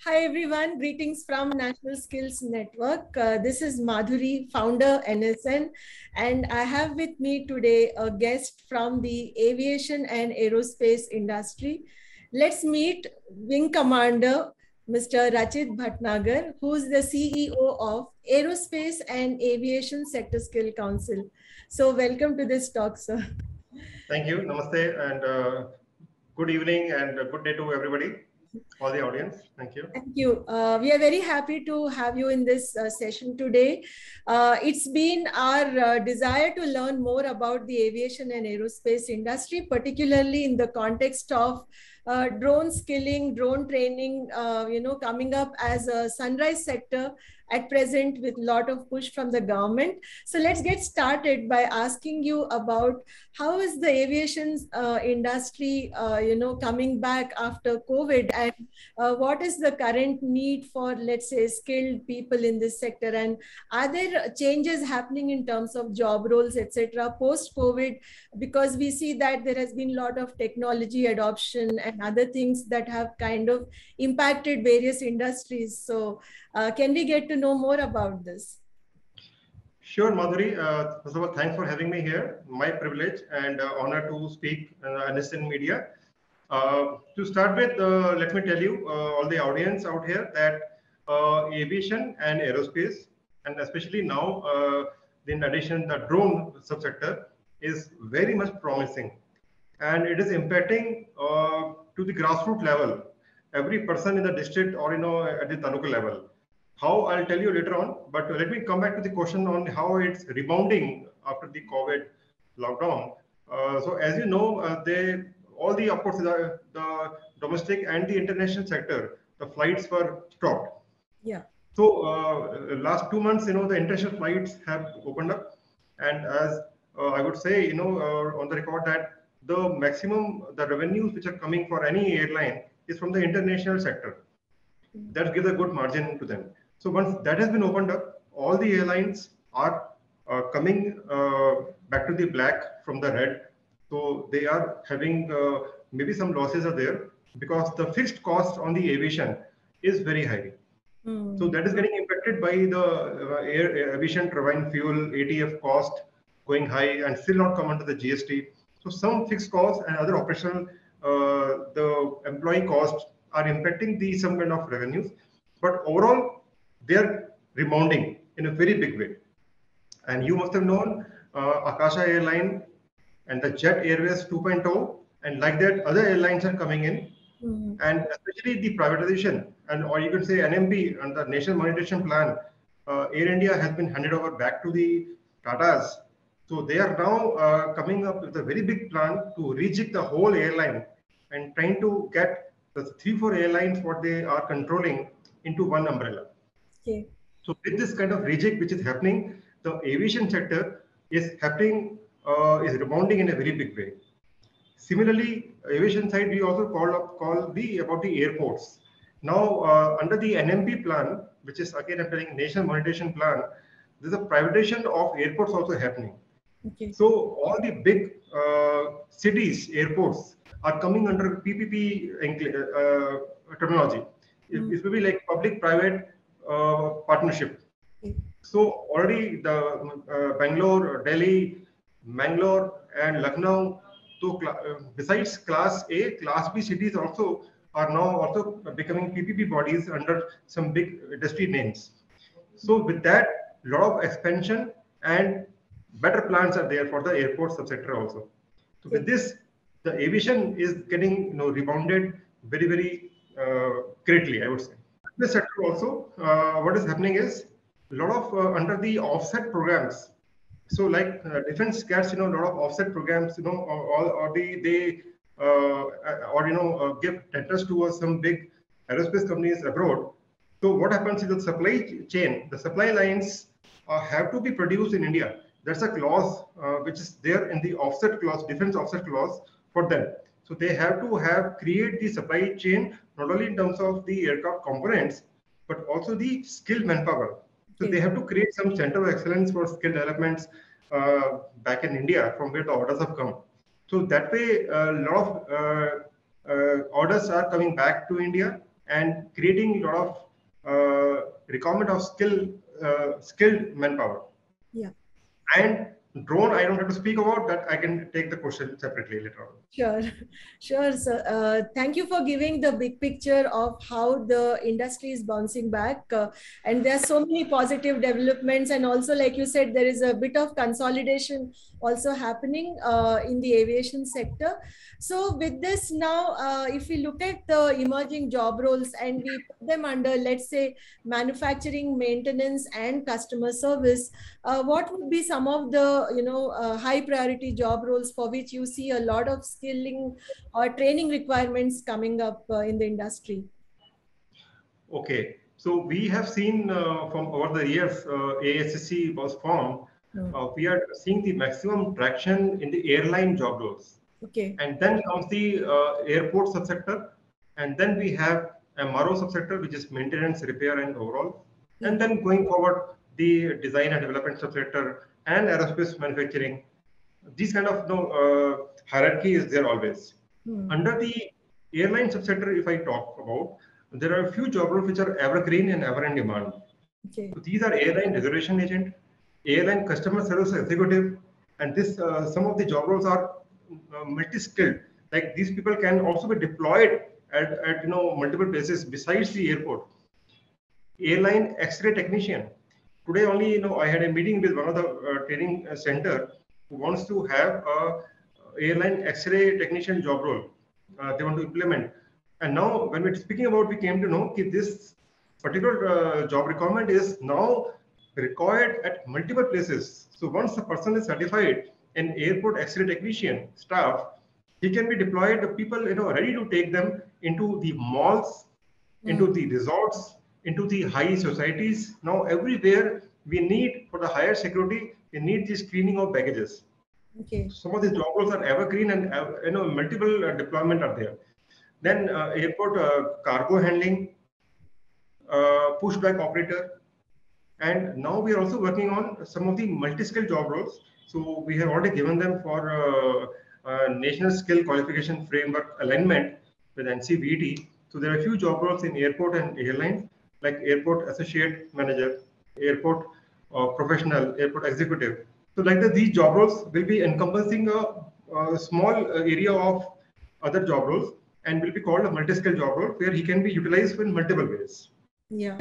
Hi everyone, greetings from National Skills Network. This is Madhuri, founder NSN, and I have with me today a guest from the aviation and aerospace industry. Let's meet Wing Commander Mr. Rachit Bhatnagar, who is the CEO of Aerospace and Aviation Sector Skill Council. So welcome to this talk, sir. Thank you. Namaste and good evening and good day to everybody, all the audience. Thank you. Thank you. We are very happy to have you in this session today. It's been our desire to learn more about the aviation and aerospace industry, particularly in the context of drone skilling, drone training, coming up as a sunrise sector at present with a lot of push from the government. So let's get started by asking you about how is the aviation industry, coming back after COVID, and what is the current need for, let's say, skilled people in this sector, and are there changes happening in terms of job roles, etc., post COVID? Because we see that there has been a lot of technology adoption and other things that have kind of impacted various industries. So can we get to know more about this? Sure, Madhuri. First of all, thanks for having me here. My privilege and honor to speak NSN Media. To start with, let me tell you, all the audience out here, that aviation and aerospace, and especially now, in addition, the drone subsector is very much promising, and it is impacting to the grassroots level, every person in the district or at the taluka level. How, I'll tell you later on, but let me come back to the question on how it's rebounding after the COVID lockdown. So as you know, all the, of course, the domestic and the international sector, the flights were stopped. Yeah. So last 2 months, the international flights have opened up, and as I would say, on the record, that the maximum, the revenues which are coming for any airline is from the international sector. That gives a good margin to them. So once that has been opened up, all the airlines are coming back to the black from the red. So they are having maybe some losses are there because the fixed cost on the aviation is very high. So that is getting impacted by the aviation turbine fuel, ATF cost going high and still not come under the GST. So some fixed costs and other operational, the employee costs are impacting the some kind of revenues. But overall, they are rebounding in a very big way. And you must have known Akasha Airline and the Jet Airways 2.0, and like that, other airlines are coming in. And especially the privatization, and or you can say NMP and the National Monetization Plan, Air India has been handed over back to the Tatas. So they are now coming up with a very big plan to rejig the whole airline and trying to get the 3-4 airlines what they are controlling into one umbrella. Okay. So with this kind of rejig which is happening, the aviation sector is happening, is rebounding in a very big way. Similarly, aviation side, we also call about the airports. Now, under the NMP plan, which is again I'm telling National Monetization Plan, there's a privatization of airports also happening. Okay. So all the big cities, airports are coming under PPP terminology. It will be like public-private partnership. So already the Bangalore, Delhi, Mangalore, and Lucknow. So besides Class A, Class B cities also are now also becoming PPP bodies under some big industry names. So with that, a lot of expansion and better plans are there for the airport subsector also. So with this, the aviation is getting rebounded very, very greatly, I would say. This sector also, what is happening is a lot of under the offset programs. So like defense gets a lot of offset programs, or they give tenders to some big aerospace companies abroad. So what happens is the supply chain, the supply lines have to be produced in India. That's a clause which is there in the offset clause, defense offset clause for them. So they have to create the supply chain not only in terms of the aircraft components, but also the skilled manpower. So they have to create some center of excellence for skill developments back in India from where the orders have come. So that way, a lot of orders are coming back to India, and creating a lot of requirement of skilled manpower. Yeah. And drone, I don't have to speak about that. I can take the question separately later on. Sure, sure. So, thank you for giving the big picture of how the industry is bouncing back. And there are so many positive developments. And also, like you said, there is a bit of consolidation also happening in the aviation sector. So, with this now, if we look at the emerging job roles and we put them under, let's say, manufacturing, maintenance, and customer service, what would be some of the high priority job roles for which you see a lot of skilling or training requirements coming up in the industry? Okay, so we have seen from over the years, AASSC was formed. We are seeing the maximum traction in the airline job roles. Okay. And then comes the airport subsector, and then we have a MRO subsector, which is maintenance, repair, and overall. And then going forward, the design and development subsector and aerospace manufacturing. This kind of hierarchy is there always. Under the airline subsector, if I talk about, there are a few job roles which are evergreen and ever in demand. Okay. So these are airline reservation agent, airline customer service executive, and this some of the job roles are multi-skilled. Like these people can also be deployed at multiple places besides the airport. Airline X-ray technician. Today only I had a meeting with one of the training center who wants to have a airline X-ray technician job role. They want to implement. And now when we're speaking about, we came to know that this particular job requirement is now required at multiple places. So once the person is certified in airport X-ray technician staff, he can be deployed. The people ready to take them into the malls, into the resorts, into the high societies. Now everywhere we need, for the higher security, we need the screening of baggages. Okay. Some of these job roles are evergreen and multiple deployment are there. Then airport cargo handling, pushback operator, and now we are also working on some of the multi-skill job roles. So we have already given them for National Skill Qualification Framework alignment with NCVT. So there are a few job roles in airport and airlines, like airport associate manager, airport professional, airport executive. So like that, these job roles will be encompassing a small area of other job roles and will be called a multi-skill job role, where he can be utilized in multiple ways. Yeah.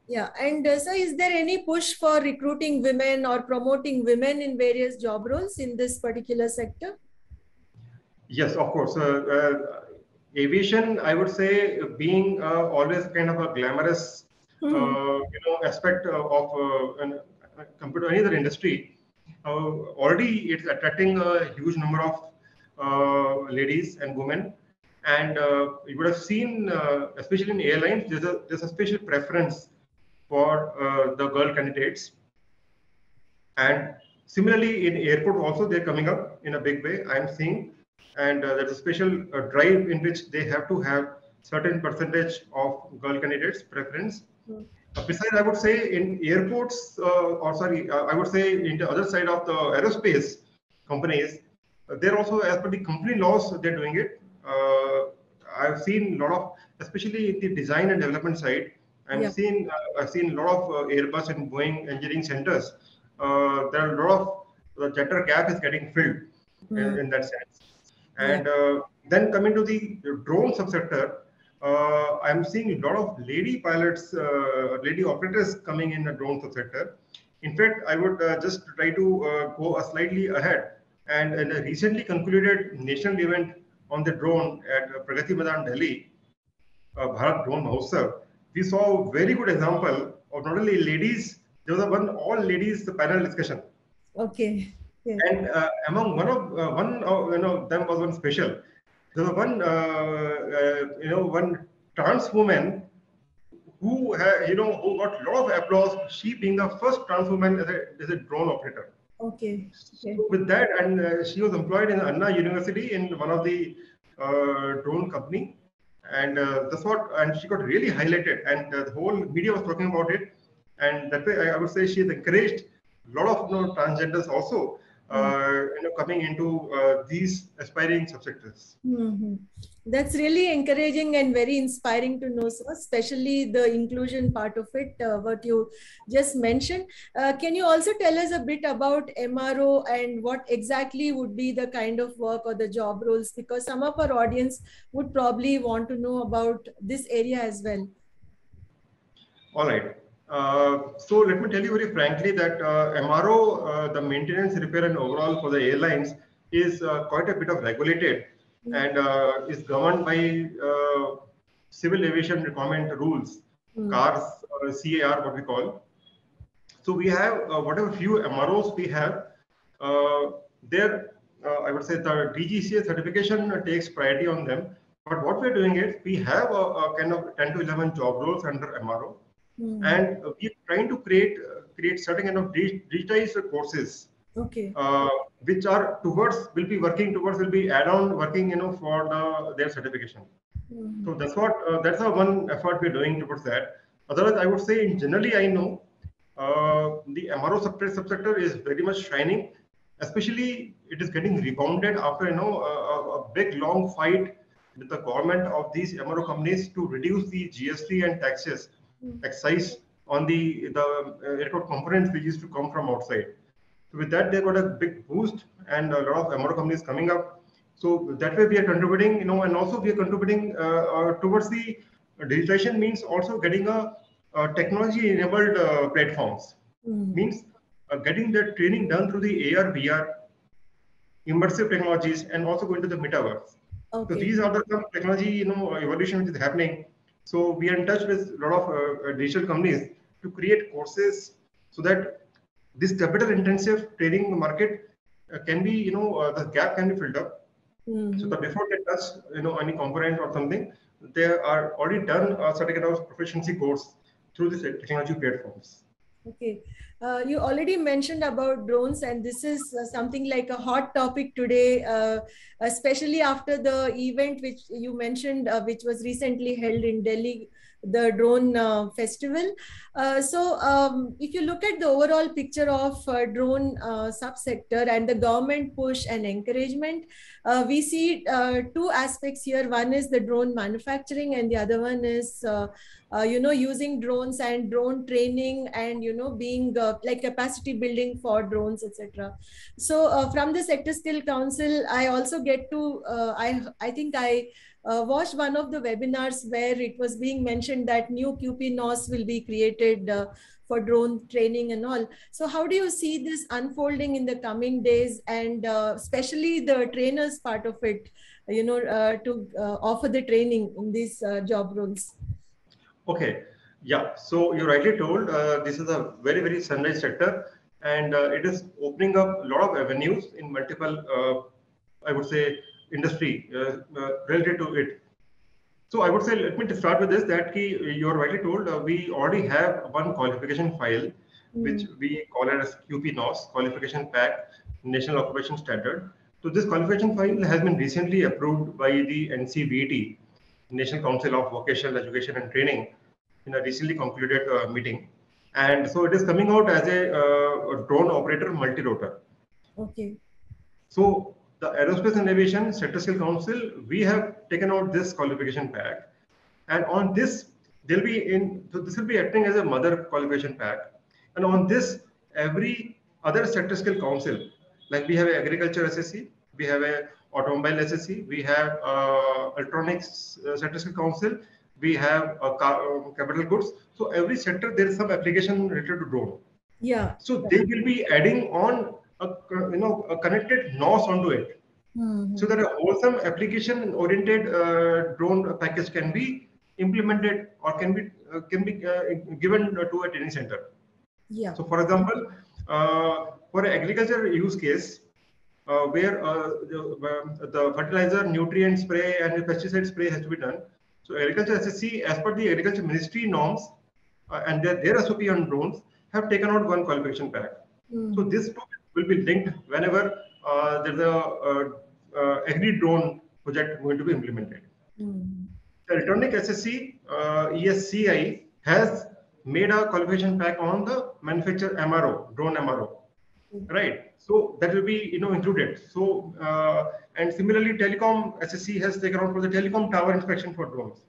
Yeah. And so is there any push for recruiting women or promoting women in various job roles in this particular sector? Yes, of course. Aviation, I would say, being always kind of a glamorous aspect compared to any other industry, already it's attracting a huge number of ladies and women. And you would have seen, especially in airlines, there's a special preference for the girl candidates. And similarly, in airport also, they're coming up in a big way, I'm seeing. And there's a special drive in which they have to have certain percentage of girl candidates preference. Besides, I would say in airports, I would say in the other side of the aerospace companies, they're also, as per the company laws, they're doing it. I've seen a lot of, especially in the design and development side, I've seen a lot of Airbus and Boeing engineering centers. There are a lot of the gender gap is getting filled in that sense. And then coming to the drone subsector, I'm seeing a lot of lady pilots, lady operators coming in the drone subsector. In fact, I would just try to go slightly ahead. And in a recently concluded national event on the drone at Pragati Maidan, Delhi, Bharat Drone Mahotsav, we saw a very good example of not only ladies, there was a all ladies panel discussion. Okay. Yeah. And among one of them was one special. There was one trans woman who who got a lot of applause. She being the first trans woman as a drone operator. Okay. Okay. So with that, and she was employed in Anna University in one of the drone company, and that's what. And she got really highlighted, and the whole media was talking about it. And that way, I would say she has encouraged a lot of transgenders also coming into these aspiring subsectors. That's really encouraging and very inspiring to know, sir, especially the inclusion part of it, what you just mentioned. Can you also tell us a bit about MRO and what exactly would be the kind of work or the job roles? Because some of our audience would probably want to know about this area as well. All right. So let me tell you very frankly that MRO, the maintenance, repair, and overall for the airlines is quite a bit of regulated and is governed by civil aviation requirement rules, CARS, CAR, what we call. So we have whatever few MROs we have, there I would say the DGCA certification takes priority on them. But what we're doing is we have a kind of 10 to 11 job roles under MRO. And we're trying to create certain kind of digitized courses, which are will be add-on working, for their certification. So that's what that's the one effort we're doing towards that. Otherwise, I would say in generally, I know the MRO subsector is very much shining. Especially, it is getting rebounded after a big long fight with the government of these MRO companies to reduce the GST and taxes. Excise on the aircraft components which used to come from outside. So with that, they got a big boost and a lot of MRO companies coming up. So that way we are contributing, and also we are contributing towards the digitization means also getting a technology-enabled platforms. Means getting the training done through the AR, VR, immersive technologies, and also going to the metaverse. So these are the some technology, evolution which is happening. So we are in touch with a lot of digital companies to create courses so that this capital-intensive training market can be, the gap can be filled up. So that before they touch, any component or something, they are already done a certain kind of proficiency course through these technology platforms. Okay. You already mentioned about drones, and this is something like a hot topic today, especially after the event which you mentioned, which was recently held in Delhi, the drone festival. So if you look at the overall picture of drone subsector and the government push and encouragement, we see two aspects here. One is the drone manufacturing, and the other one is using drones and drone training, and being like capacity building for drones, etc. So from the Sector Skill Council, I also get to I think I watched one of the webinars where it was being mentioned that new QP-NOS will be created for drone training and all. So how do you see this unfolding in the coming days, and especially the trainers part of it, to offer the training in these job roles? Okay, yeah. So you rightly told this is a very, very sunrise sector, and it is opening up a lot of avenues in multiple, I would say, industry related to it. So I would say, let me start with this, that you are rightly told, we already have one qualification file, which we call it as QP-NOS, Qualification Pack, National Occupation Standard. So this qualification file has been recently approved by the NCVT, National Council of Vocational Education and Training, in a recently concluded meeting. And so it is coming out as a drone operator multi-rotor. Okay. So the Aerospace and Aviation Sector Skill Council, we have taken out this qualification pack, and on this they'll be so this will be acting as a mother qualification pack, and on this every other Sector Skill Council, like we have an agriculture SSC, we have a automobile SSC, we have electronics Sector Skill Council, we have capital goods. So every sector there is some application related to drone. Yeah. So they will be adding on a connected NOS onto it, so that a wholesome application-oriented drone package can be implemented or can be given to a training center. Yeah. So, for example, for an agriculture use case, where the fertilizer, nutrient spray, and the pesticide spray has to be done. So, agriculture SSC, as per the agriculture ministry norms and their SOP on drones, have taken out one qualification pack. So this will be linked whenever there's a agri drone project going to be implemented. The electronic SSC ESCI has made a qualification pack on the manufacturer MRO, drone MRO. right? So that will be, included. So, and similarly, telecom SSC has taken on for the telecom tower inspection for drones.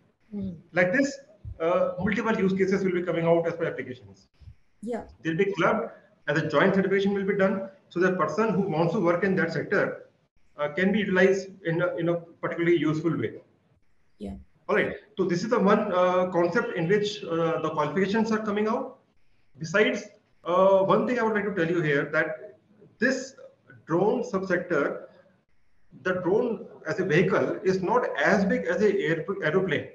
Like this, multiple use cases will be coming out as per applications. Yeah. They'll be clubbed as a joint certification will be done. So the person who wants to work in that sector can be utilized in a particularly useful way. Yeah. All right. So this is the one concept in which the qualifications are coming out. Besides, one thing I would like to tell you here that this drone subsector, the drone as a vehicle is not as big as a aeroplane,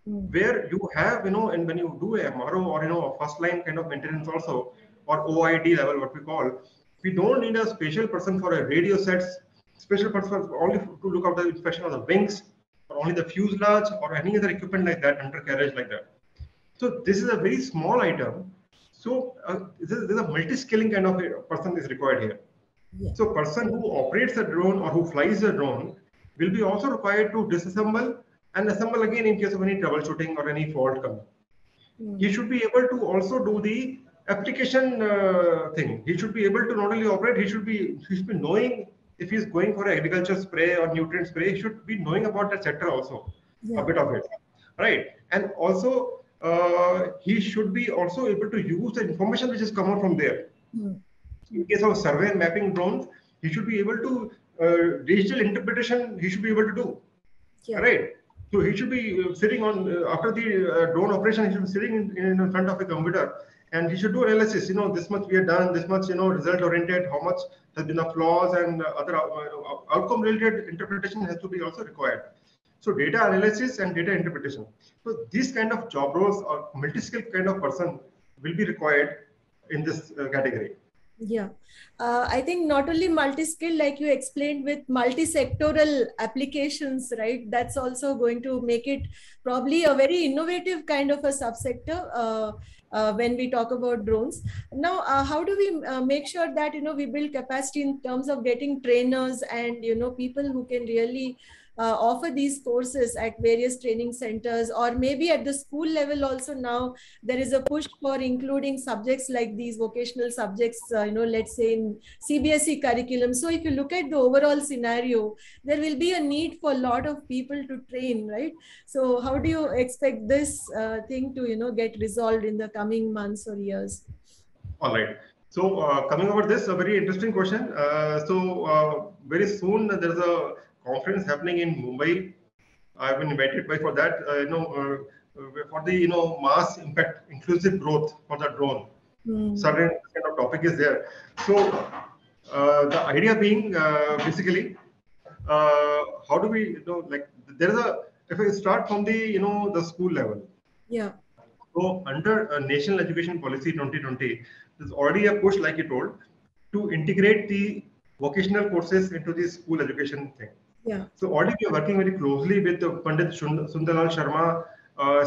where you have, and when you do a MRO or, a first line kind of maintenance also, or OID level, what we call, we don't need a special person for a radio sets, special person only to look at the inspection of the wings, or only the fuselage, or any other equipment like that, undercarriage like that. So this is a very small item. So there's a multi-skilling kind of a person is required here. Yeah. So person who operates a drone or who flies a drone will be also required to disassemble and assemble again in case of any troubleshooting or any fault coming. He should be able to also do the application thing. He should be able to not only operate, he should be knowing if he's going for agriculture spray or nutrient spray, he should be knowing about that sector also, a bit of it, right? And also he should be also able to use the information which is come out from there. In case of survey and mapping drones, he should be able to digital interpretation. He should be able to do, right? So he should be sitting on after the drone operation. He should be sitting in front of a computer, and he should do analysis. This much we have done, this much result oriented, how much has been the flaws, and other outcome related interpretation has to be also required. So data analysis and data interpretation. So this kind of job roles or multi-skill kind of person will be required in this category. Yeah, I think not only multi-skill, like you explained, with multi-sectoral applications, right? That's also going to make it probably a very innovative kind of a subsector when we talk about drones. Now, how do we make sure that, we build capacity in terms of getting trainers and, people who can really offer these courses at various training centers, or maybe at the school level also? Now there is a push for including subjects like these vocational subjects, let's say in CBSE curriculum. So if you look at the overall scenario, there will be a need for a lot of people to train, right? So how do you expect this thing to, get resolved in the coming months or years? All right. So coming over this, a very interesting question. Very soon there's a conference happening in Mumbai. I've been invited for that. For the mass impact inclusive growth for the drone. Certain kind of topic is there. So the idea being basically how do we there is a, if I start from the the school level. Yeah. So under National Education Policy 2020, there's already a push, like you told, to integrate the vocational courses into the school education thing. Yeah. So already we are working very closely with Pandit Sundarlal Sharma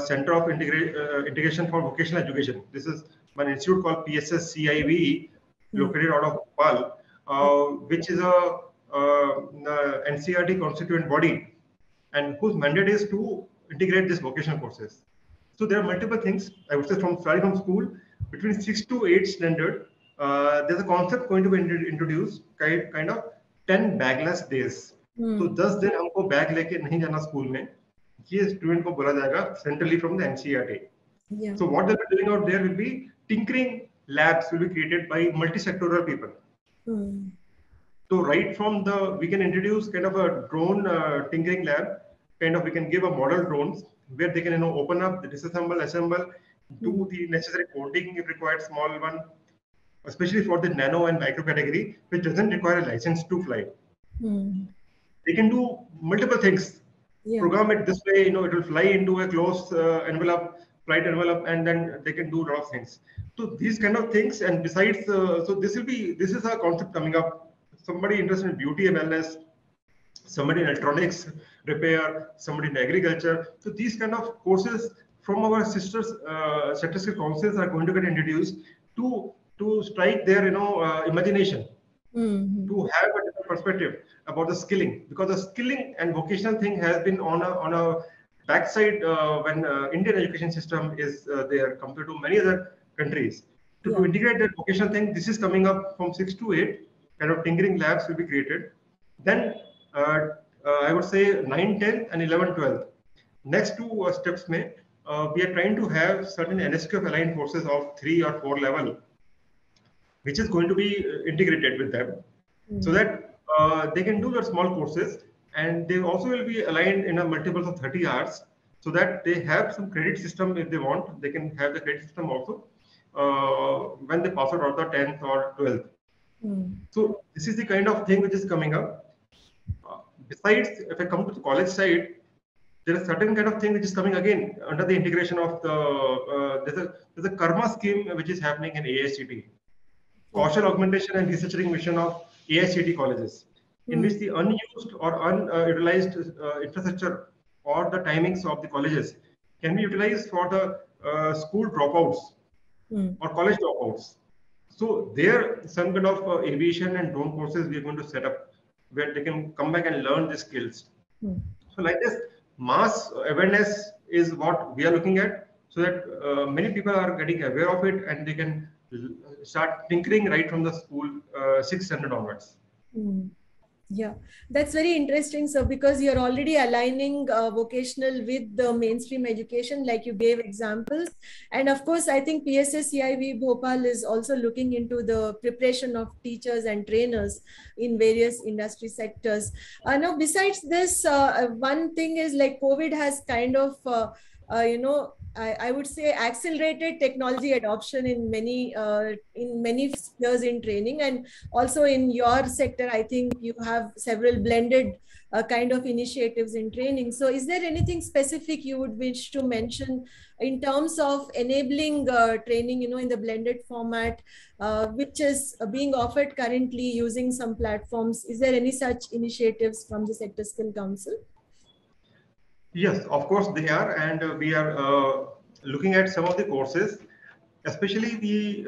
Center of Integration for Vocational Education. This is an institute called PSSCIV, located out of Bhopal, which is a NCRT constituent body, and whose mandate is to integrate these vocational courses. So there are multiple things, I would say, starting from school, between 6 to 8 standard, there's a concept going to be introduced, kind of 10 bagless days. So 10 दिन हमको bag लेके नहीं जाना school में, ये student को बोला जाएगा centrally from the NCERT. So what they'll be doing out there will be tinkering labs will be created by multi-sectoral people. So right from we can introduce kind of a drone tinkering lab, we can give a model drones where they can open up, disassemble, assemble, do the necessary coding if required, small one, especially for the nano and micro category, which doesn't require a license to fly. They can do multiple things. Program it this way, it will fly into a closed envelope, flight envelope, and then they can do a lot of things. So these kind of things, and besides, so this is a concept coming up. Somebody interested in beauty and wellness, somebody in electronics repair, somebody in agriculture. So these kind of courses from our sisters statistical councils are going to get introduced to strike their imagination, to have a different perspective about the skilling, because the skilling and vocational thing has been on a backside when Indian education system is there compared to many other countries. To integrate that vocational thing, this is coming up from 6 to 8 kind of tinkering labs will be created. Then I would say 9, 10 and 11, 12. Next two steps we are trying to have certain NSQF aligned courses of 3 or 4 level, which is going to be integrated with them, so that they can do their small courses, and they also will be aligned in a multiples of 30 hours, so that they have some credit system. If they want, they can have the credit system also when they pass out of the 10th or 12th. So this is the kind of thing which is coming up. Besides, if I come to the college side, there is certain kind of thing which is coming again under the integration of the there's a karma scheme which is happening in AASCT, Kaushal Augmentation and Researching Mission of AICT colleges, in which the unused or unutilized infrastructure or the timings of the colleges can be utilized for the school dropouts or college dropouts. So there, some kind of aviation and drone courses we are going to set up where they can come back and learn the skills. So like this, mass awareness is what we are looking at, so that many people are getting aware of it and they can start tinkering right from the school 6th standard onwards. Yeah, that's very interesting. So because you're already aligning vocational with the mainstream education, like you gave examples. And of course, I think PSSCIV Bhopal is also looking into the preparation of teachers and trainers in various industry sectors. Now, besides this, one thing is like COVID has kind of, I would say accelerated technology adoption in many spheres in training, and also in your sector, I think you have several blended kind of initiatives in training. So is there anything specific you would wish to mention in terms of enabling training, in the blended format, which is being offered currently using some platforms? Is there any such initiatives from the Sector Skill Council? Yes, of course they are, and we are looking at some of the courses, especially the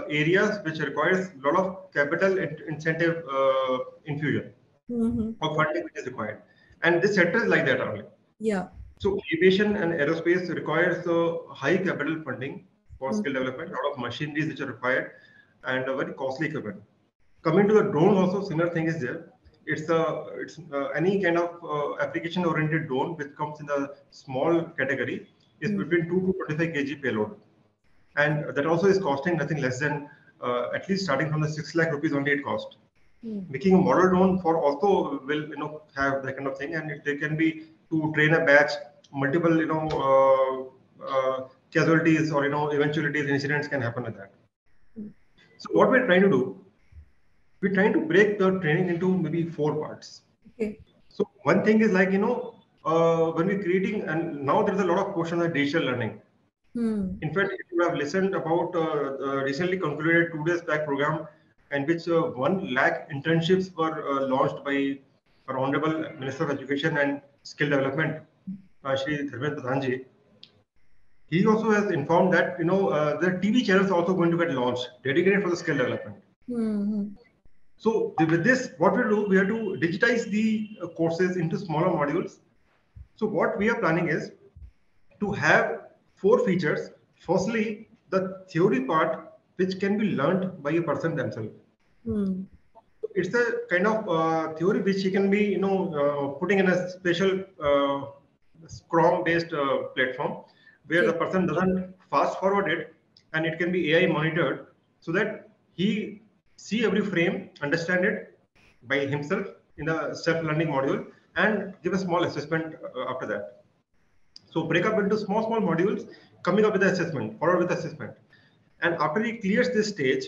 areas which requires a lot of capital incentive infusion or funding which is required, and this sector is like that only. Yeah. So aviation and aerospace requires high capital funding for skill development, a lot of machineries which are required, and a very costly equipment. Coming to the drone, also similar thing is there. It's any kind of application-oriented drone which comes in the small category is between 2 to 25 kg payload, and that also is costing nothing less than at least starting from the 6 lakh rupees only it cost. Making a model drone for also will have that kind of thing, and there can be to train a batch multiple casualties or eventualities incidents can happen with that. So what we're trying to do, we're trying to break the training into maybe 4 parts. Okay. So one thing is like, when we're creating, and now there's a lot of questions on digital learning. In fact, if you have listened about recently concluded 2 days back program, in which 1 lakh internships were launched by our Honorable Minister of Education and Skill Development, Shri Dharmendra Pradhanji. He also has informed that the TV channels are also going to get launched dedicated for the skill development. So with this, what we do, we have to digitize the courses into smaller modules. So what we are planning is to have 4 features. Firstly, the theory part, which can be learned by a person themselves. It's a kind of theory which you can be, putting in a special Scrum-based platform where the person doesn't fast forward it, and it can be AI monitored so that he see every frame, understand it by himself in the self-learning module, and give a small assessment after that. So break up into small modules, coming up with the assessment, followed with assessment. And after he clears this stage,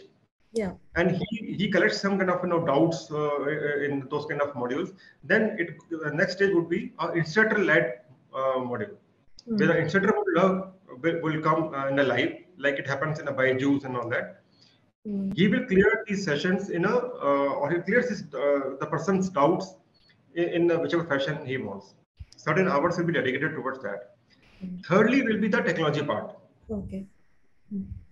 and he collects some kind of doubts in those kind of modules, then the next stage would be instructor-led module, where the instructor will come in a live, like it happens in a Byju's and all that. He will clear these sessions or he clears the person's doubts in whichever fashion he wants. Certain hours will be dedicated towards that. Thirdly will be the technology part. Okay.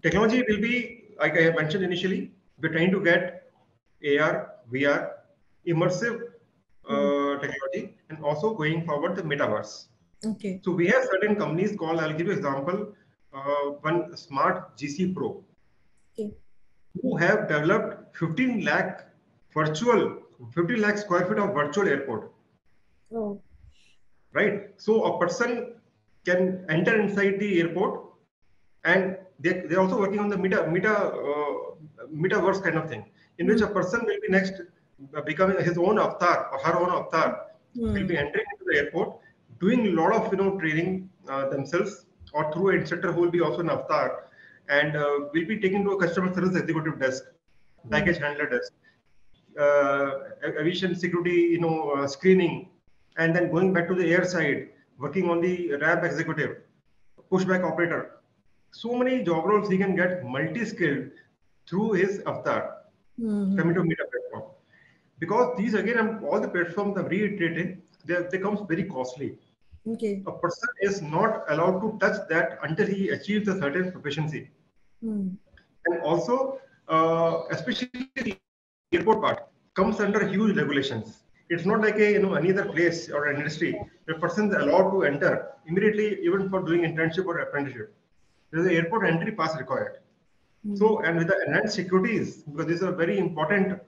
Technology will be, like I have mentioned initially, we're trying to get AR, VR, immersive technology, and also going forward the metaverse. Okay. So we have certain companies called, I'll give you an example, one Smart GC Pro. Okay. who have developed 15 lakh virtual, 15 lakh square feet of virtual airport. Oh. Right? So a person can enter inside the airport, and they're also working on the metaverse kind of thing, in which a person will be next becoming his own avatar or her own avatar, will be entering into the airport, doing a lot of training themselves, or through an instructor who will be also an avatar, and will be taken to a customer service executive desk, baggage handler desk, aviation security screening, and then going back to the air side, working on the ramp executive, pushback operator. So many job roles he can get multi-skilled through his avatar coming to meet a platform. Because these again, all the platforms I've reiterated, they comes very costly. Okay. A person is not allowed to touch that until he achieves a certain proficiency. And also, especially the airport part comes under huge regulations. It's not like a any other place or an industry where a person is allowed to enter immediately, even for doing internship or apprenticeship. There's an airport entry pass required. So, and with the enhanced securities, because these are very important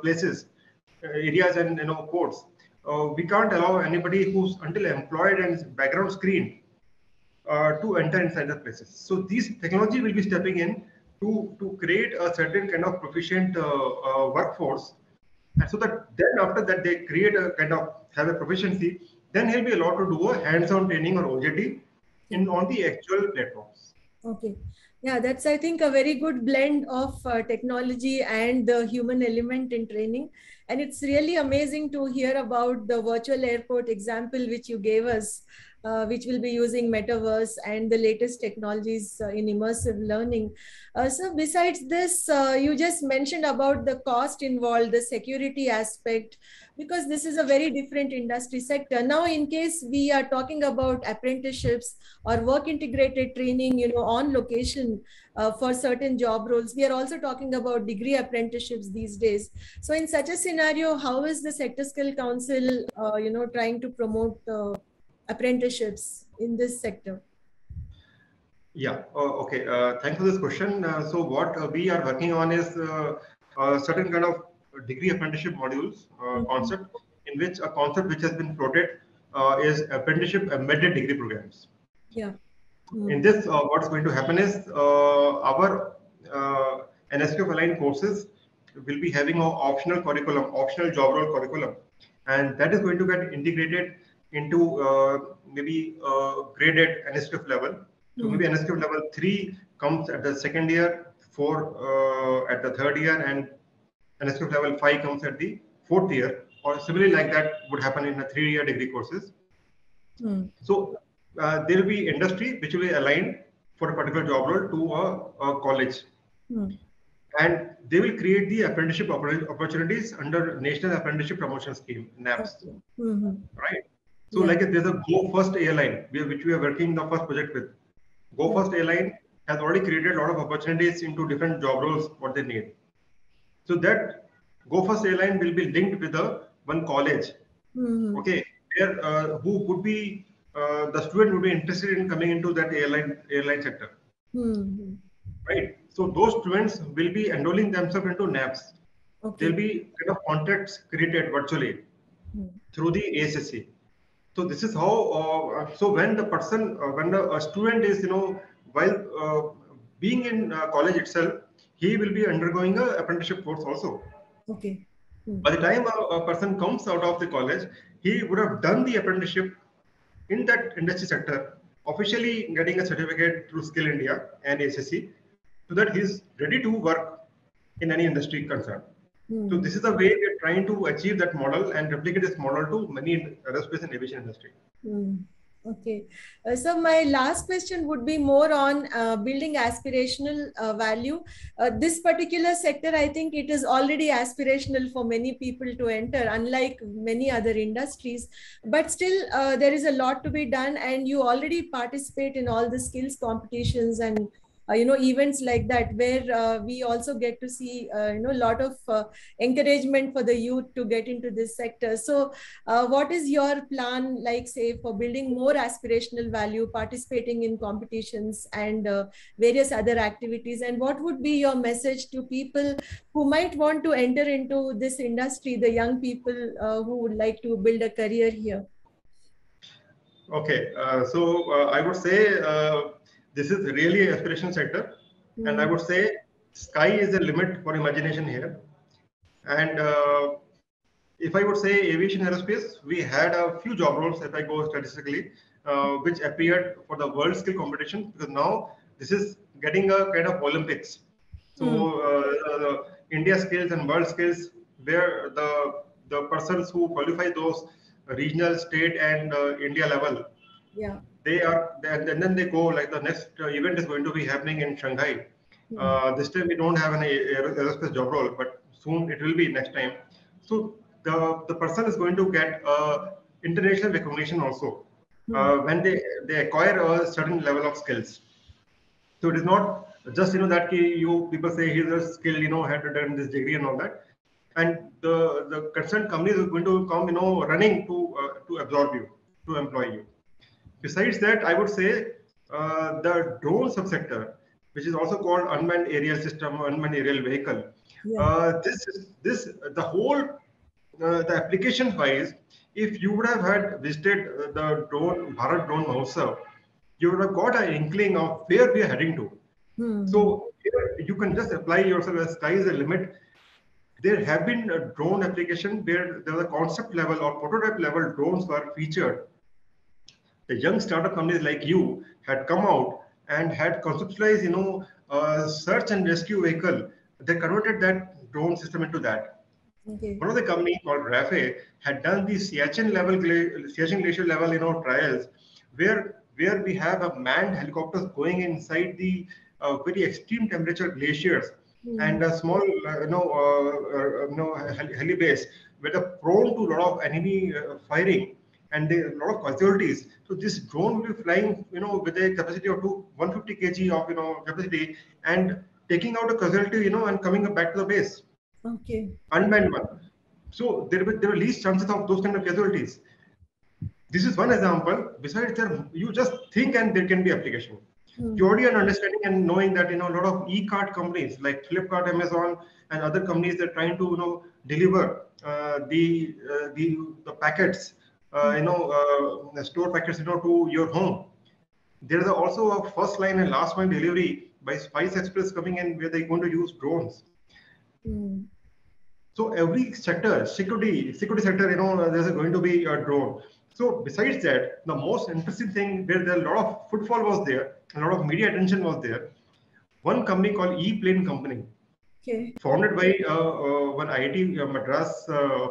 places, areas, and ports, we can't allow anybody who's until employed and background screened to enter inside the places. So, these technology will be stepping in to create a certain kind of proficient workforce, and so that then after that they create a kind of have a proficiency, then he'll be allowed to do a hands-on training or OJT on the actual platforms. Okay. Yeah, that's, I think, a very good blend of technology and the human element in training. And it's really amazing to hear about the virtual airport example which you gave us, which will be using metaverse and the latest technologies in immersive learning. So besides this, you just mentioned about the cost involved, the security aspect, because this is a very different industry sector. Now, in case we are talking about apprenticeships or work integrated training, on location for certain job roles, we are also talking about degree apprenticeships these days. So in such a scenario, how is the Sector Skill Council, trying to promote apprenticeships in this sector? Yeah, okay. Thanks for this question. So what we are working on is a certain kind of degree apprenticeship modules concept, in which a concept which has been floated is apprenticeship embedded degree programs. Yeah. In this, what's going to happen is our NSQF aligned courses will be having an optional curriculum, optional job role curriculum, and that is going to get integrated into maybe graded NSQF level. So maybe NSQF level 3 comes at the second year, 4 at the third year, and NSQF level 5 comes at the fourth year, or similarly like that would happen in a 3-year degree courses. So there will be industry which will be aligned for a particular job role to a college. And they will create the apprenticeship opportunities under National Apprenticeship Promotion Scheme, NAPS. Right? So like there's a Go First airline, which we are working the first project with. Go First airline has already created a lot of opportunities into different job roles, what they need. So that Go First airline will be linked with one college. Okay, where who would be the student would be interested in coming into that airline sector. Right. So those students will be enrolling themselves into NAPS. Okay. There'll be kind of contracts created virtually through the AASSC. So this is how. So when the person, when a student is, while being in college itself, he will be undergoing a apprenticeship course also. Okay. By the time a person comes out of the college, he would have done the apprenticeship in that industry sector, officially getting a certificate through Skill India and AASSC, so that he's ready to work in any industry concerned. So this is the way we're trying to achieve that model and replicate this model to many aerospace and aviation industry. Okay. So my last question would be more on building aspirational value. This particular sector, I think it is already aspirational for many people to enter, unlike many other industries. But still, there is a lot to be done, and you already participate in all the skills competitions and events like that, where we also get to see a lot of encouragement for the youth to get into this sector. So what is your plan, like, say, for building more aspirational value, participating in competitions and various other activities? And what would be your message to people who might want to enter into this industry, the young people who would like to build a career here? Okay, I would say this is really an aspiration sector, and I would say sky is the limit for imagination here. And if I would say aviation aerospace, we had a few job roles, if I go statistically, which appeared for the world skill competition, because now this is getting a kind of Olympics. So India skills and world skills, where the persons who qualify those regional, state, and India level, Yeah. they are, and then they go, like the next event is going to be happening in Shanghai. This time we don't have an aerospace job role, but soon it will be next time. So the person is going to get international recognition also when they acquire a certain level of skills. So it is not just that you people say here's a skill, had done this degree and all that, and the concerned company is going to come running to absorb you, to employ you. Besides that, I would say the drone subsector, which is also called unmanned aerial system, unmanned aerial vehicle. This the whole the application wise, if you would have had visited the drone Bharat Drone Mahotsav, you would have got an inkling of where we are heading to. So here you can just apply yourself as sky is the limit. There have been a drone application where there was a concept level or prototype level drones were featured. The young startup companies like you had come out and had conceptualized, search and rescue vehicle. They converted that drone system into that. Okay. One of the company called Rafe had done the Siachen glacier level, trials, where we have a manned helicopters going inside the very extreme temperature glaciers and a small, heli base where they're prone to a lot of enemy firing and there are a lot of casualties. So this drone will be flying, with a capacity of 150 kg of, capacity and taking out a casualty, and coming back to the base. Okay. Unmanned one. So there were least chances of those kind of casualties. This is one example. Besides that, you just think and there can be application. You already are understanding and knowing that a lot of e-cart companies like Flipkart, Amazon, and other companies they're trying to deliver the packets, store packets to your home. There is also a first line and last mile delivery by Spice Express coming in where they're going to use drones. So every sector, security sector, there's going to be a drone. So besides that, the most interesting thing where there a lot of footfall was there, a lot of media attention was there. One company called E-Plane Company, founded by one IIT Madras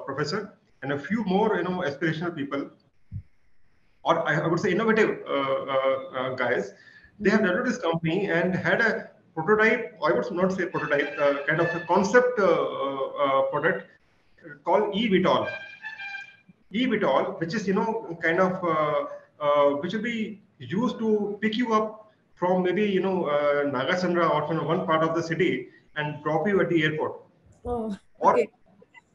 professor and a few more, aspirational people, or I would say innovative guys. They have developed this company and had a prototype. I would not say prototype, kind of a concept product called eVTOL. eVTOL, which is kind of which will be used to pick you up from maybe Nagachandra or from one part of the city and drop you at the airport. Oh, okay. Or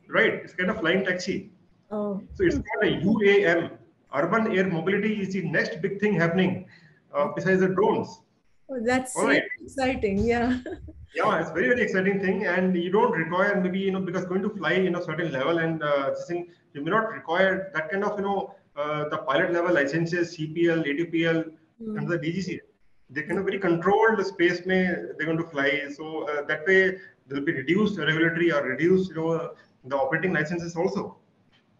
right, it's kind of flying taxi. Oh. So it's called a UAM. Urban air mobility is the next big thing happening besides the drones. Oh, that's really exciting. Yeah. Yeah, it's very, very exciting thing, and you don't require maybe because going to fly certain level and this thing, you may not require that kind of the pilot level licenses, CPL, ATPL, and the DGC. They kind of very controlled space may they're going to fly, so that way there will be reduced regulatory or reduced the operating licenses also.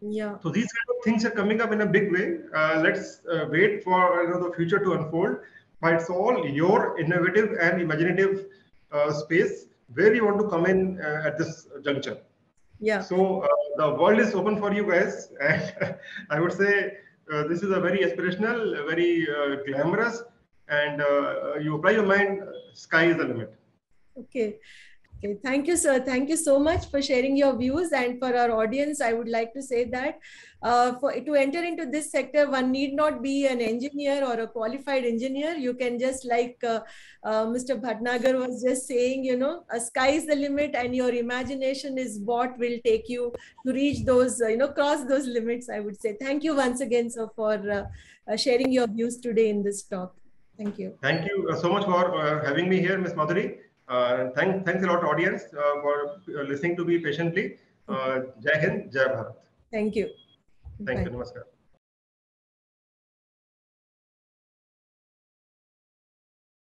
Yeah. So these kind of things are coming up in a big way. Let's wait for the future to unfold. But it's all your innovative and imaginative space where you want to come in at this juncture. Yeah. So the world is open for you guys, and I would say this is a very aspirational, very glamorous, and you apply your mind. Sky is the limit. Okay. Okay, thank you, sir. Thank you so much for sharing your views. And for our audience, I would like to say that to enter into this sector, one need not be an engineer or a qualified engineer. You can just like Mr. Bhatnagar was just saying, you know, sky is the limit, and your imagination is what will take you to reach those, cross those limits, I would say. Thank you once again, sir, for sharing your views today in this talk. Thank you. Thank you so much for having me here, Ms. Madhuri. Thanks a lot, audience, for listening to me patiently. Jai Hind, Jai Bharat. Thank you. Thank Bye. you. Namaskar.